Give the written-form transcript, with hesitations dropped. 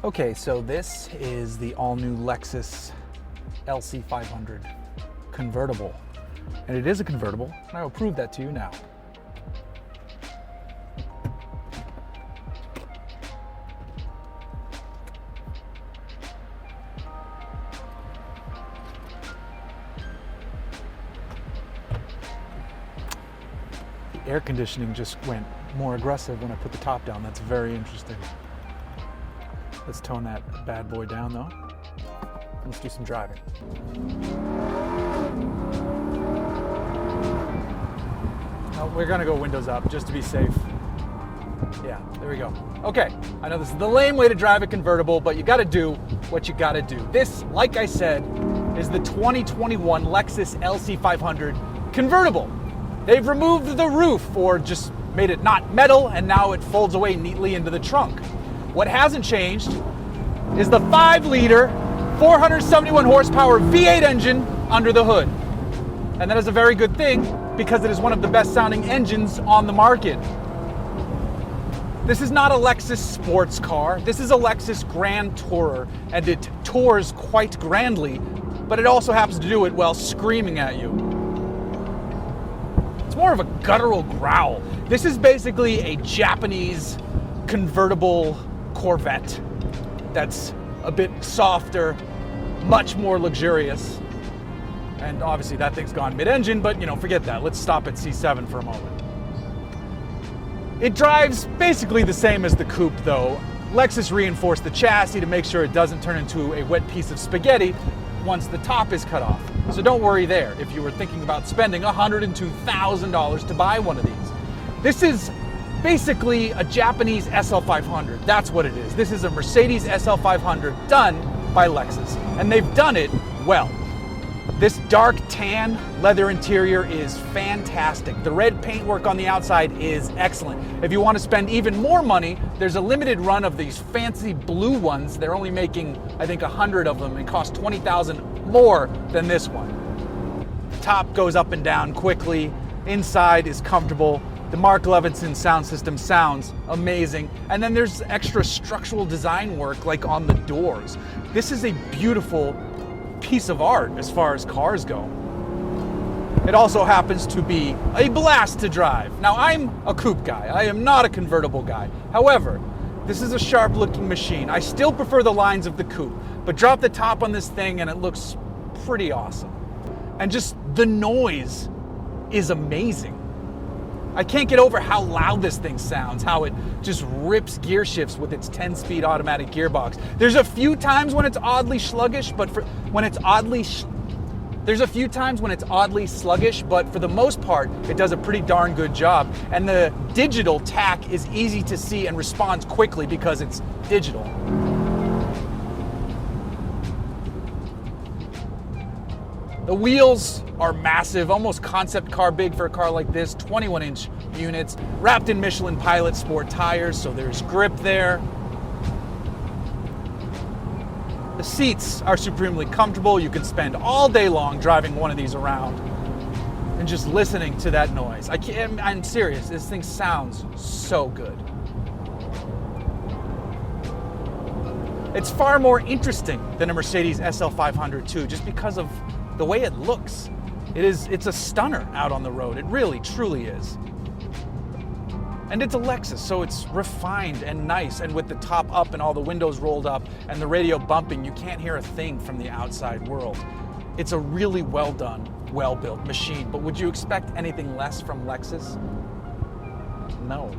Okay, so this is the all-new Lexus LC500 Convertible. And it is a convertible, and I will prove that to you now. The air conditioning just went more aggressive when I put the top down. That's very interesting. Let's tone that bad boy down though. Let's do some driving. Oh, we're gonna go windows up just to be safe. Yeah, there we go. Okay, I know this is the lame way to drive a convertible, but you gotta do what you gotta do. This, like I said, is the 2021 Lexus LC500 Convertible. They've removed the roof or just made it not metal, and now it folds away neatly into the trunk. What hasn't changed is the 5-liter, 471 horsepower V8 engine under the hood. And that is a very good thing because it is one of the best sounding engines on the market. This is not a Lexus sports car. This is a Lexus Grand Tourer, and it tours quite grandly, but it also happens to do it while screaming at you. It's more of a guttural growl. This is basically a Japanese convertible Corvette that's a bit softer, much more luxurious. And obviously that thing's gone mid-engine, but forget that. Let's stop at C7 for a moment. It drives basically the same as the coupe though. Lexus reinforced the chassis to make sure it doesn't turn into a wet piece of spaghetti once the top is cut off. So don't worry there if you were thinking about spending $102,000 to buy one of these. This is basically a Japanese SL500. That's what it is. This is a Mercedes SL500 done by Lexus, and they've done it well. This dark tan leather interior is fantastic. The red paintwork on the outside is excellent. If you want to spend even more money, there's a limited run of these fancy blue ones. They're only making, I think, 100 of them and cost $20,000 more than this one. The top goes up and down quickly. Inside is comfortable. The Mark Levinson sound system sounds amazing. And then there's extra structural design work like on the doors. This is a beautiful piece of art as far as cars go. It also happens to be a blast to drive. Now, I'm a coupe guy. I am not a convertible guy. However, this is a sharp looking machine. I still prefer the lines of the coupe, but drop the top on this thing and it looks pretty awesome. And just the noise is amazing. I can't get over how loud this thing sounds, how it just rips gear shifts with its 10-speed automatic gearbox. There's a few times when it's oddly sluggish, but for the most part, it does a pretty darn good job. And the digital tack is easy to see and responds quickly because it's digital. The wheels are massive, almost concept car big for a car like this, 21-inch units, wrapped in Michelin Pilot Sport tires, so there's grip there. The seats are supremely comfortable. You can spend all day long driving one of these around and just listening to that noise. I'm serious, this thing sounds so good. It's far more interesting than a Mercedes SL500 too, just because of the way it looks. It's a stunner out on the road. It really, truly is. And it's a Lexus, so it's refined and nice, and with the top up and all the windows rolled up and the radio bumping, you can't hear a thing from the outside world. It's a really well done, well built machine, but would you expect anything less from Lexus? No.